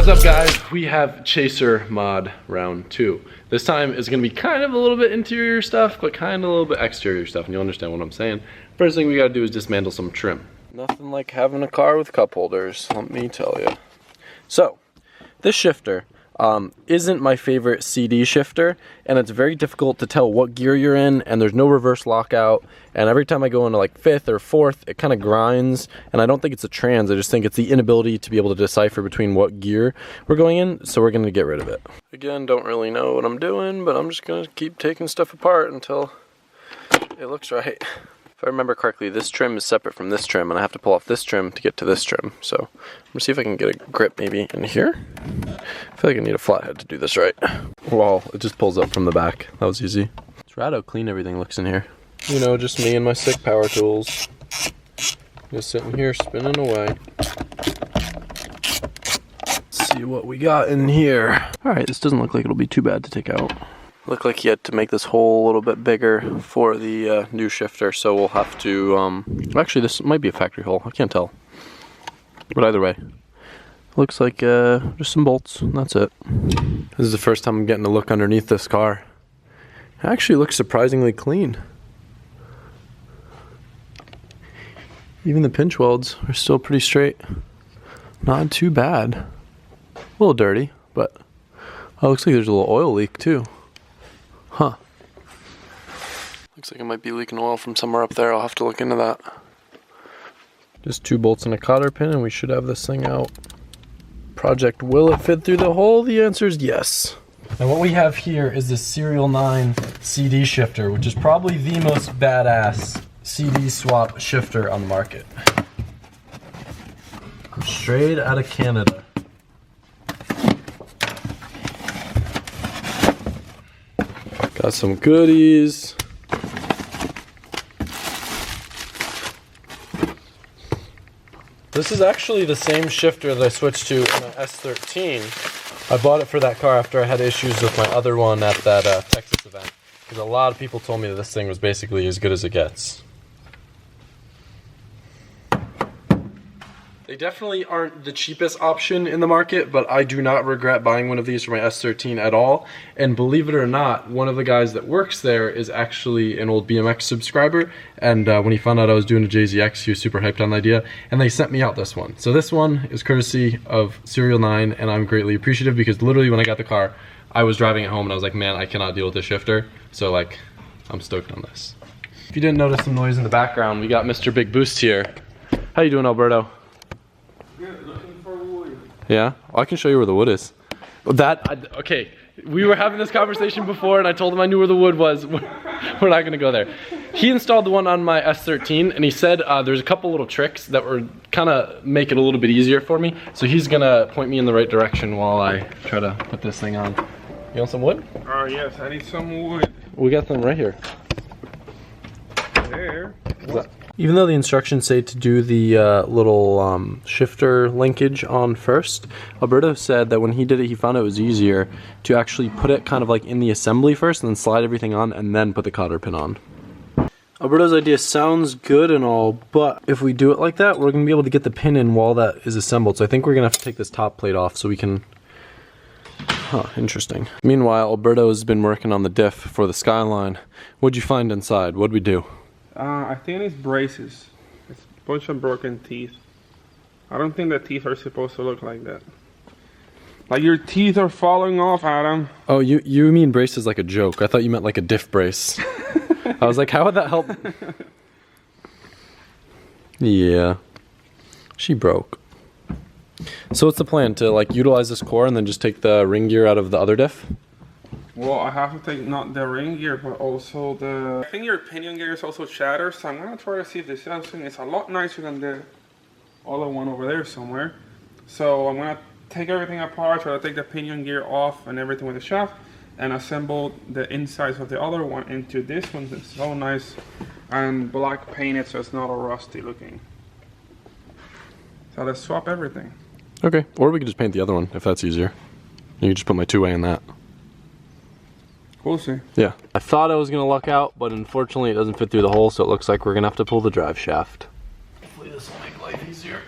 up, guys? We have Chaser mod round 2. This time is going to be kind of a little bit interior stuff, but kind of a little bit exterior stuff, and you'll understand what I'm saying. First thing we got to do is dismantle some trim. Nothing like having a car with cup holders, let me tell you. So, this shifter isn't my favorite CD shifter, and it's very difficult to tell what gear you're in, and there's no reverse lockout, and every time I go into like 5th or 4th, it kind of grinds, and I don't think it's a trans, I just think it's the inability to be able to decipher between what gear we're going in, so we're going to get rid of it. Again, don't really know what I'm doing, but I'm just going to keep taking stuff apart until it looks right. If I remember correctly, this trim is separate from this trim, and I have to pull off this trim to get to this trim. So I'm gonna see if I can get a grip maybe in here. I feel like I need a flathead to do this right. Wow, it just pulls up from the back. That was easy. It's rad how clean everything looks in here. You know, just me and my sick power tools. Just sitting here spinning away. Let's see what we got in here. All right, this doesn't look like it'll be too bad to take out. Looked like he had to make this hole a little bit bigger for the new shifter, so we'll have to, actually this might be a factory hole, I can't tell. But either way, looks like just some bolts, and that's it. This is the first time I'm getting a look underneath this car. It actually looks surprisingly clean. Even the pinch welds are still pretty straight. Not too bad. A little dirty, but looks like there's a little oil leak too. Huh. Looks like it might be leaking oil from somewhere up there. I'll have to look into that. Just 2 bolts and a cotter pin and we should have this thing out. Project, will it fit through the hole? The answer is yes. Now what we have here is this Serial 9 CD shifter, which is probably the most badass CD swap shifter on the market. Straight out of Canada. Got some goodies. This is actually the same shifter that I switched to in an S13. I bought it for that car after I had issues with my other one at that Texas event. Because a lot of people told me that this thing was basically as good as it gets. They definitely aren't the cheapest option in the market, but I do not regret buying one of these for my S13 at all. And believe it or not, one of the guys that works there is actually an old BMX subscriber. And when he found out I was doing a JZX, he was super hyped on the idea. And they sent me out this one. So this one is courtesy of Serial 9, and I'm greatly appreciative because literally when I got the car, I was driving it home and I was like, man, I cannot deal with this shifter. So like, I'm stoked on this. If you didn't notice some noise in the background, we got Mr. Big Boost here. How you doing, Alberto? Looking for wood. Yeah? Oh, I can show you where the wood is. Okay, we were having this conversation before and I told him I knew where the wood was. We're not gonna go there. He installed the one on my S13 and he said there's a couple little tricks that were kind of make it a little bit easier for me. So he's gonna point me in the right direction while I try to put this thing on. You want some wood? Oh yes, I need some wood. We got them right here. There. Even though the instructions say to do the little shifter linkage on first, Alberto said that when he did it, he found it was easier to actually put it kind of like in the assembly first and then slide everything on and then put the cotter pin on. Alberto's idea sounds good and all, but if we do it like that, we're going to be able to get the pin in while that is assembled. So I think we're going to have to take this top plate off so we can... Huh, interesting. Meanwhile, Alberto's been working on the diff for the Skyline. What'd you find inside? What'd we do? I think it's braces. It's a bunch of broken teeth. I don't think the teeth are supposed to look like that. Like your teeth are falling off, Adam. Oh, you mean braces like a joke. I thought you meant like a diff brace. I was like, how would that help? Yeah. She broke. So what's the plan? To like utilize this core and then just take the ring gear out of the other diff? Well, I have to take not the ring gear, but also the... I think your pinion gear is also shattered, so I'm going to try to see if this thing is a lot nicer than the other one over there somewhere. So I'm going to take everything apart, try to take the pinion gear off and everything with the shaft, and assemble the insides of the other one into this one. It's so nice and black painted, so it's not all rusty looking. So let's swap everything. Okay, or we could just paint the other one if that's easier. You can just put my two-way in that. We'll see. Yeah. I thought I was going to luck out, but unfortunately it doesn't fit through the hole, so it looks like we're going to have to pull the drive shaft. Hopefully this will make life easier.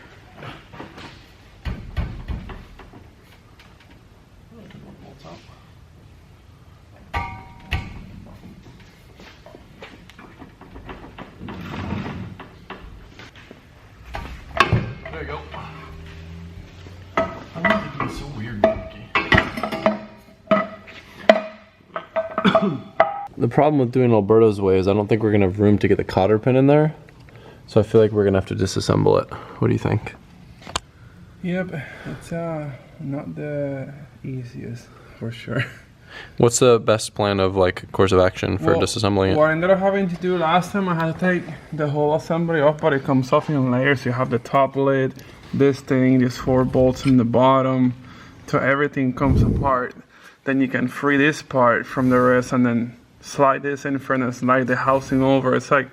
The problem with doing Alberto's way is I don't think we're gonna have room to get the cotter pin in there. So I feel like we're gonna have to disassemble it. What do you think? Yep, it's not the easiest for sure. What's the best plan of like course of action for disassembling it? What I ended up having to do last time, I had to take the whole assembly off, but it comes off in layers. You have the top lid, this thing, these 4 bolts in the bottom, so everything comes apart. Then you can free this part from the rest and then slide this in front and slide the housing over. It's like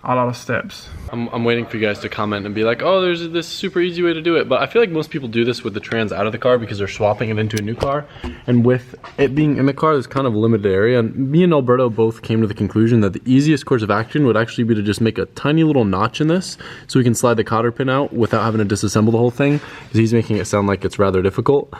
a lot of steps. I'm waiting for you guys to comment and be like, oh, there's this super easy way to do it. But I feel like most people do this with the trans out of the car because they're swapping it into a new car. And with it being in the car, there's kind of a limited area. And me and Alberto both came to the conclusion that the easiest course of action would actually be to just make a tiny little notch in this so we can slide the cotter pin out without having to disassemble the whole thing, because he's making it sound like it's rather difficult.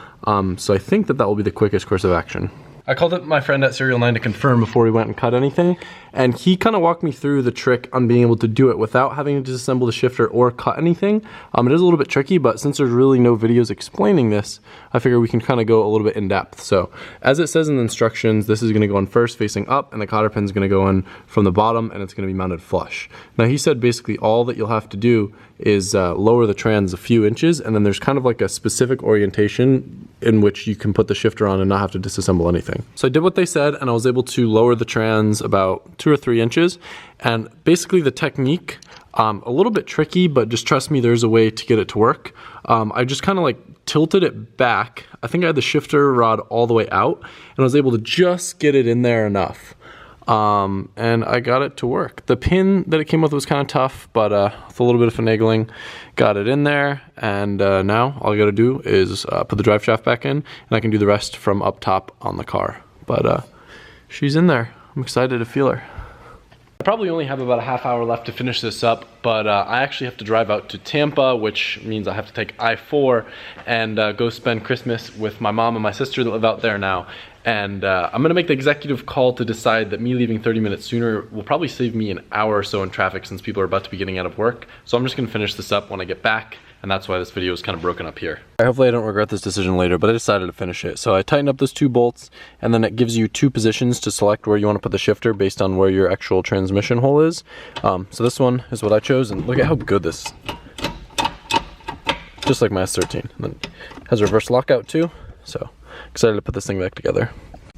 So I think that will be the quickest course of action. I called up my friend at Serial 9 to confirm before we went and cut anything, and he kind of walked me through the trick on being able to do it without having to disassemble the shifter or cut anything. It is a little bit tricky, but since there's really no videos explaining this, I figure we can kind of go a little bit in depth. So as it says in the instructions, this is going to go in first facing up, and the cotter pin is going to go in from the bottom, and it's going to be mounted flush. Now he said basically all that you'll have to do is lower the trans a few inches, and then there's kind of like a specific orientation in which you can put the shifter on and not have to disassemble anything. So I did what they said, and I was able to lower the trans about 2 or 3 inches. And basically the technique, a little bit tricky, but just trust me, there's a way to get it to work. I just kind of like tilted it back. I think I had the shifter rod all the way out, and I was able to just get it in there enough. And I got it to work. The pin that it came with was kind of tough, but with a little bit of finagling, got it in there. And now all I gotta do is put the drive shaft back in, and I can do the rest from up top on the car. But she's in there. I'm excited to feel her. I probably only have about a half hour left to finish this up, but I actually have to drive out to Tampa, which means I have to take I-4 and go spend Christmas with my mom and my sister that live out there now. And I'm gonna make the executive call to decide that me leaving 30 minutes sooner will probably save me an hour or so in traffic, since people are about to be getting out of work. So I'm just gonna finish this up when I get back, and that's why this video is kind of broken up here. Hopefully I don't regret this decision later, but I decided to finish it. So I tightened up those 2 bolts, and then it gives you 2 positions to select where you want to put the shifter based on where your actual transmission hole is. So this one is what I chose, and look at how good this is. Just like my S13. And then it has reverse lockout too, so excited to put this thing back together.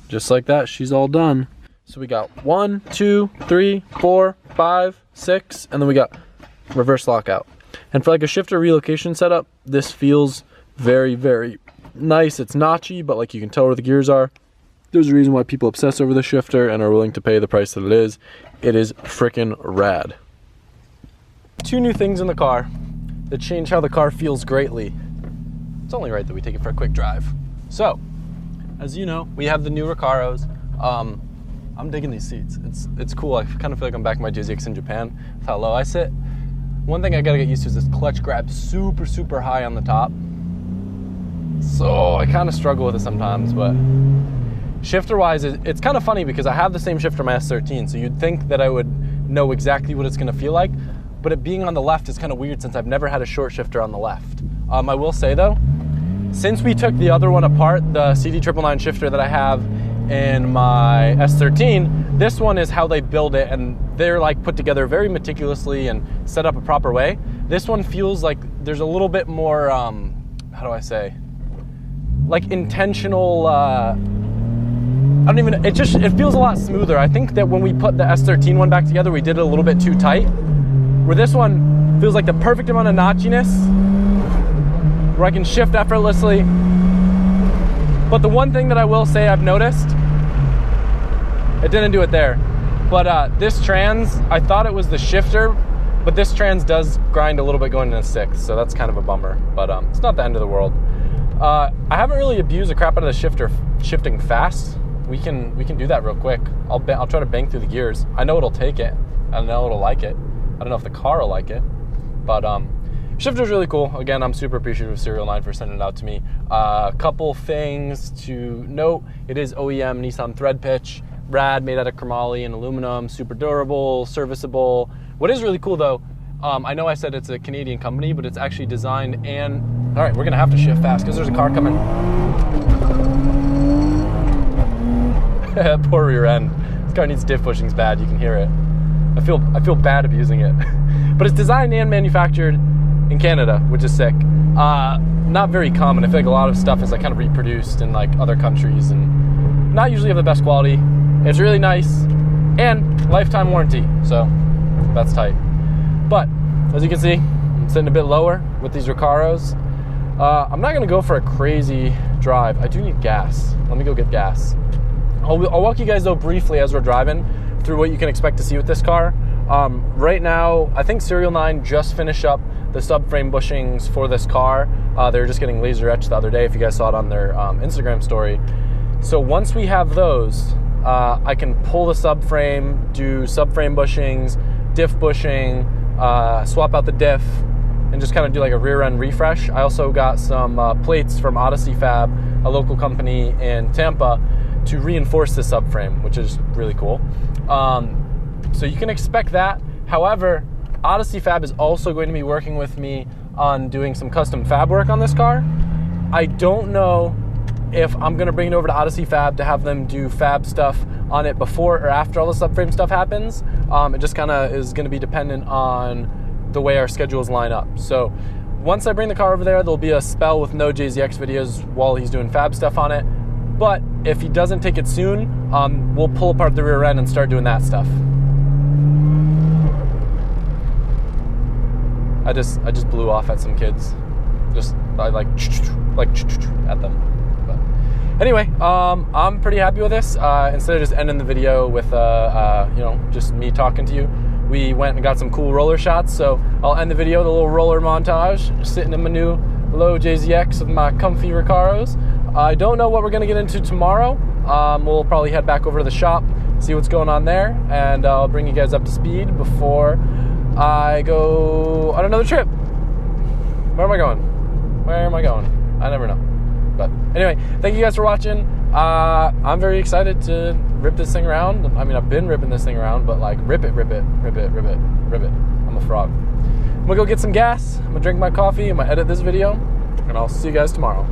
Just like that, she's all done. So we got 1, 2, 3, 4, 5, 6, and then we got reverse lockout. And for like a shifter relocation setup, this feels very, very nice. It's notchy, but like you can tell where the gears are. There's a reason why people obsess over the shifter and are willing to pay the price that it is. It is freaking rad. 2 new things in the car that change how the car feels greatly. It's only right that we take it for a quick drive. So, as you know, we have the new Recaros. I'm digging these seats. It's cool. I kind of feel like I'm back in my JZX in Japan with how low I sit. One thing I gotta get used to is this clutch grab super, super high on the top. So I kind of struggle with it sometimes, but shifter-wise, it's kind of funny because I have the same shifter in my S13, so you'd think that I would know exactly what it's gonna feel like, but it being on the left is kind of weird since I've never had a short shifter on the left. I will say though, since we took the other one apart, the CD999 shifter that I have in my S13, this one is how they build it, and they're like put together very meticulously and set up a proper way. This one feels like there's a little bit more, how do I say, like intentional, it feels a lot smoother. I think that when we put the S13 one back together, we did it a little bit too tight, where this one feels like the perfect amount of notchiness, where I can shift effortlessly. But the one thing that I will say I've noticed, it didn't do it there, but this trans, I thought it was the shifter, but this trans does grind a little bit going into 6, so that's kind of a bummer, but it's not the end of the world. I haven't really abused the crap out of the shifter shifting fast. We can do that real quick. I'll try to bang through the gears. I know it'll take it. I know it'll like it. I don't know if the car will like it, but shifter's really cool. Again, I'm super appreciative of Serial 9 for sending it out to me. A couple things to note: it is OEM Nissan thread pitch, rad, made out of chromoly and aluminum, super durable, serviceable. What is really cool though, I know I said it's a Canadian company, but it's actually designed and... All right, we're gonna have to shift fast because there's a car coming. Poor rear end. This car needs diff bushings bad. You can hear it. I feel bad abusing it. But it's designed and manufactured in Canada, which is sick. Not very common. I feel like a lot of stuff is like kind of reproduced in like other countries and not usually of the best quality. It's really nice and lifetime warranty, so that's tight. But as you can see, I'm sitting a bit lower with these Recaros. I'm not gonna go for a crazy drive. I do need gas. Let me go get gas. I'll walk you guys though briefly as we're driving through what you can expect to see with this car. Right now, I think Serial 9 just finished up the subframe bushings for this car. They were just getting laser etched the other day, if you guys saw it on their Instagram story. So once we have those, I can pull the subframe, do subframe bushings, diff bushing, swap out the diff, and just kind of do like a rear end refresh. I also got some plates from Odyssey Fab, a local company in Tampa, to reinforce the subframe, which is really cool. So you can expect that. However, Odyssey Fab is also going to be working with me on doing some custom fab work on this car. I don't know if I'm gonna bring it over to Odyssey Fab to have them do fab stuff on it before or after all the subframe stuff happens. It just kind of is gonna be dependent on the way our schedules line up. So once I bring the car over there, there'll be a spell with no JZX videos while he's doing fab stuff on it. But if he doesn't take it soon, we'll pull apart the rear end and start doing that stuff. I just blew off at some kids. I like at them. But anyway, I'm pretty happy with this. Instead of just ending the video with just me talking to you, we went and got some cool roller shots. So I'll end the video with a little roller montage, just sitting in my new low JZX with my comfy Recaros. I don't know what we're gonna get into tomorrow. We'll probably head back over to the shop, see what's going on there, and I'll bring you guys up to speed before I go on another trip. Where am I going? Where am I going? I never know. But anyway, thank you guys for watching. I'm very excited to rip this thing around. I mean, I've been ripping this thing around, but like rip it. I'm a frog. I'm gonna go get some gas. I'm gonna drink my coffee. I'm gonna edit this video, and I'll see you guys tomorrow.